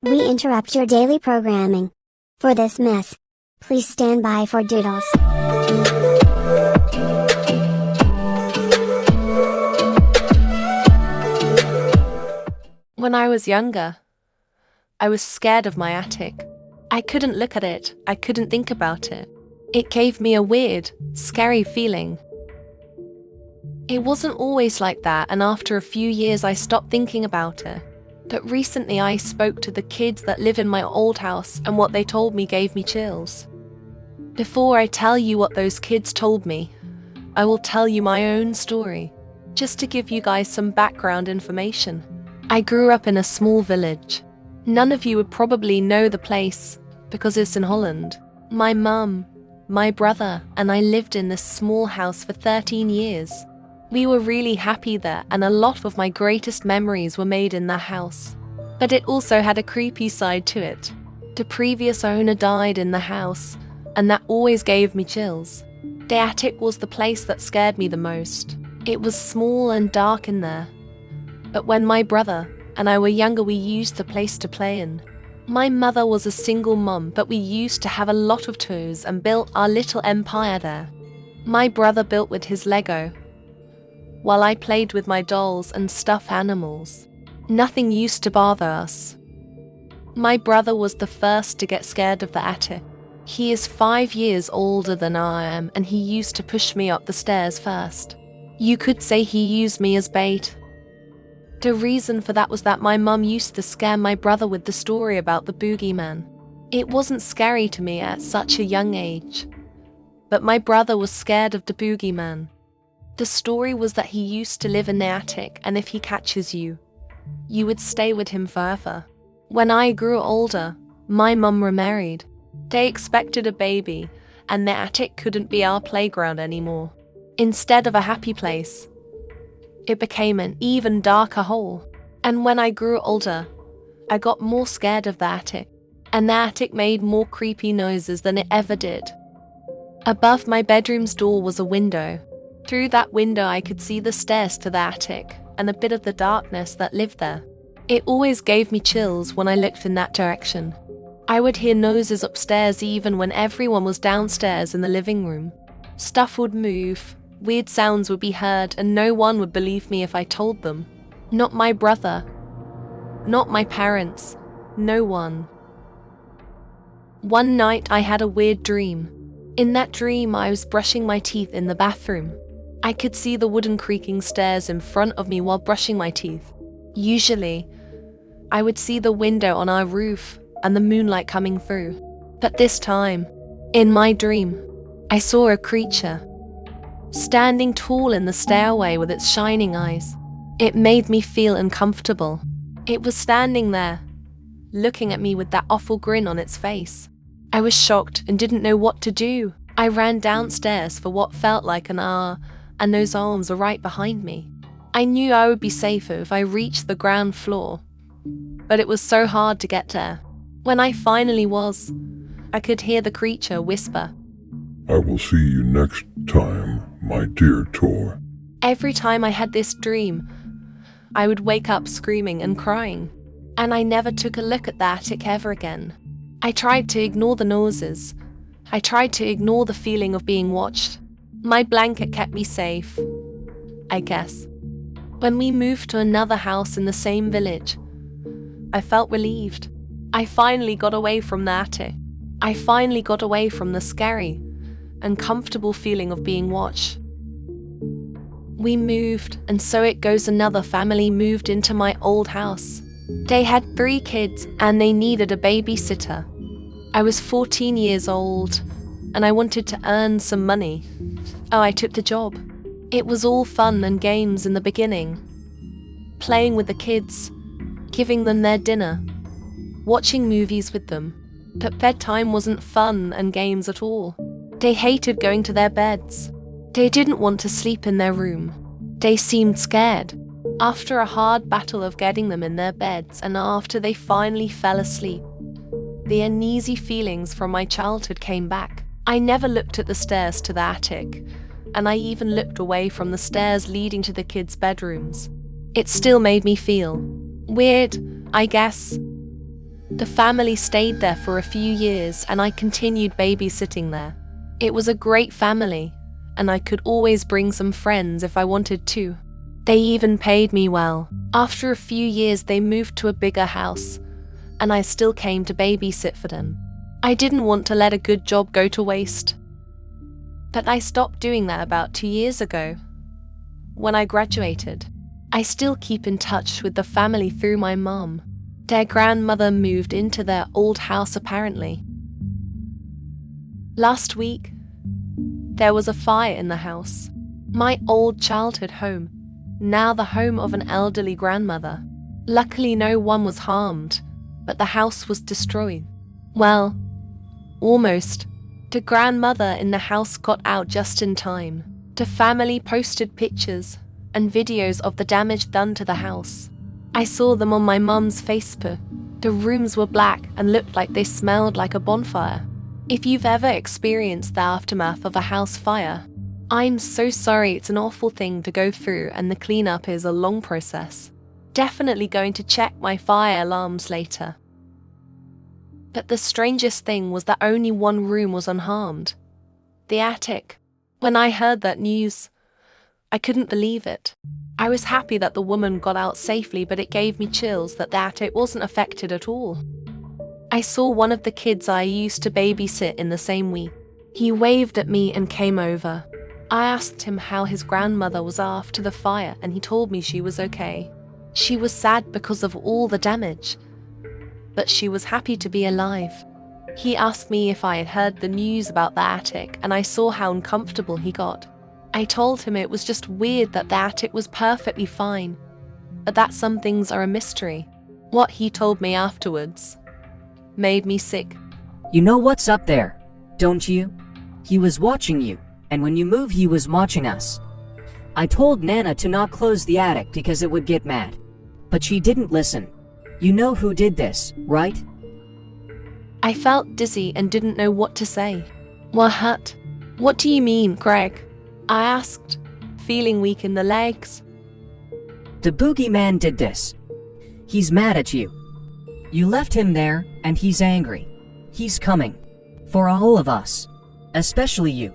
We interrupt your daily programming. For this mess, please stand by for Doodles. When I was younger, I was scared of my attic. I couldn't look at it, I couldn't think about it. It gave me a weird, scary feeling. It wasn't always like that, and after a few years I stopped thinking about it. But recently I spoke to the kids that live in my old house, and what they told me gave me chills. Before I tell you what those kids told me, I will tell you my own story, just to give you guys some background information. I grew up in a small village. None of you would probably know the place, because it's in Holland. My mum, my brother, and I lived in this small house for 13 years. We were really happy there, and a lot of my greatest memories were made in that house. But it also had a creepy side to it. The previous owner died in the house, and that always gave me chills. The attic was the place that scared me the most. It was small and dark in there. But when my brother and I were younger, we used the place to play in. My mother was a single mom, but we used to have a lot of toys and built our little empire there. My brother built with his Lego, while I played with my dolls and stuffed animals. Nothing used to bother us. My brother was the first to get scared of the attic. He is 5 years older than I am, and he used to push me up the stairs first. You could say he used me as bait. The reason for that was that my mum used to scare my brother with the story about the Boogie-man. It wasn't scary to me at such a young age, but my brother was scared of the Boogie-man. The story was that he used to live in the attic, and if he catches you, you would stay with him forever. When I grew older, my mum remarried. They expected a baby, and the attic couldn't be our playground anymore. Instead of a happy place, it became an even darker hole. And when I grew older, I got more scared of the attic, and the attic made more creepy noises than it ever did. Above my bedroom's door was a window. Through that window I could see the stairs to the attic and a bit of the darkness that lived there. It always gave me chills when I looked in that direction. I would hear noises upstairs even when everyone was downstairs in the living room. Stuff would move, weird sounds would be heard, and no one would believe me if I told them. Not my brother, not my parents, no one. One night I had a weird dream. In that dream I was brushing my teeth in the bathroom. I could see the wooden creaking stairs in front of me while brushing my teeth. Usually, I would see the window on our roof and the moonlight coming through. But this time, in my dream, I saw a creature, standing tall in the stairway with its shining eyes. It made me feel uncomfortable. It was standing there, looking at me with that awful grin on its face. I was shocked and didn't know what to do. I ran downstairs for what felt like an hour, and those arms were right behind me. I knew I would be safer if I reached the ground floor, but it was so hard to get there. When I finally was, I could hear the creature whisper, "I will see you next time, my dear Tor." Every time I had this dream, I would wake up screaming and crying, and I never took a look at the attic ever again. I tried to ignore the noises. I tried to ignore the feeling of being watched. My blanket kept me safe, I guess. When we moved to another house in the same village, I felt relieved. I finally got away from the attic. I finally got away from the scary, uncomfortable feeling of being watched. We moved, and so it goes, another family moved into my old house. They had 3 kids, and they needed a babysitter. I was 14 years old, and I wanted to earn some money. I took the job. It was all fun and games in the beginning. Playing with the kids, giving them their dinner, watching movies with them. But bedtime wasn't fun and games at all. They hated going to their beds. They didn't want to sleep in their room. They seemed scared. After a hard battle of getting them in their beds, and after they finally fell asleep, the uneasy feelings from my childhood came back. I never looked at the stairs to the attic, and I even looked away from the stairs leading to the kids' bedrooms. It still made me feel weird, I guess. The family stayed there for a few years and I continued babysitting there. It was a great family, and I could always bring some friends if I wanted to. They even paid me well. After a few years they moved to a bigger house, and I still came to babysit for them. I didn't want to let a good job go to waste. But I stopped doing that about 2 years ago, when I graduated. I still keep in touch with the family through my mom. Their grandmother moved into their old house apparently. Last week, there was a fire in the house. My old childhood home, now the home of an elderly grandmother. Luckily no one was harmed, but the house was destroyed. Well, almost. The grandmother in the house got out just in time. The family posted pictures and videos of the damage done to the house. I saw them on my mum's Facebook. The rooms were black and looked like they smelled like a bonfire. If you've ever experienced the aftermath of a house fire, I'm so sorry. It's an awful thing to go through and the cleanup is a long process. Definitely going to check my fire alarms later. But the strangest thing was that only one room was unharmed. The attic. When I heard that news, I couldn't believe it. I was happy that the woman got out safely, but it gave me chills that the attic wasn't affected at all. I saw one of the kids I used to babysit in the same week. He waved at me and came over. I asked him how his grandmother was after the fire and he told me she was okay. She was sad because of all the damage, but she was happy to be alive. He asked me if I had heard the news about the attic and I saw how uncomfortable he got. I told him it was just weird that the attic was perfectly fine, but that some things are a mystery. What he told me afterwards made me sick. You know what's up there, don't you? He was watching you, and when you move he was watching us. I told Nana to not close the attic because it would get mad, but she didn't listen. You know who did this, right? I felt dizzy and didn't know what to say. What? What do you mean, Greg? I asked, feeling weak in the legs. The Boogie-man did this. He's mad at you. You left him there, and he's angry. He's coming. For all of us. Especially you.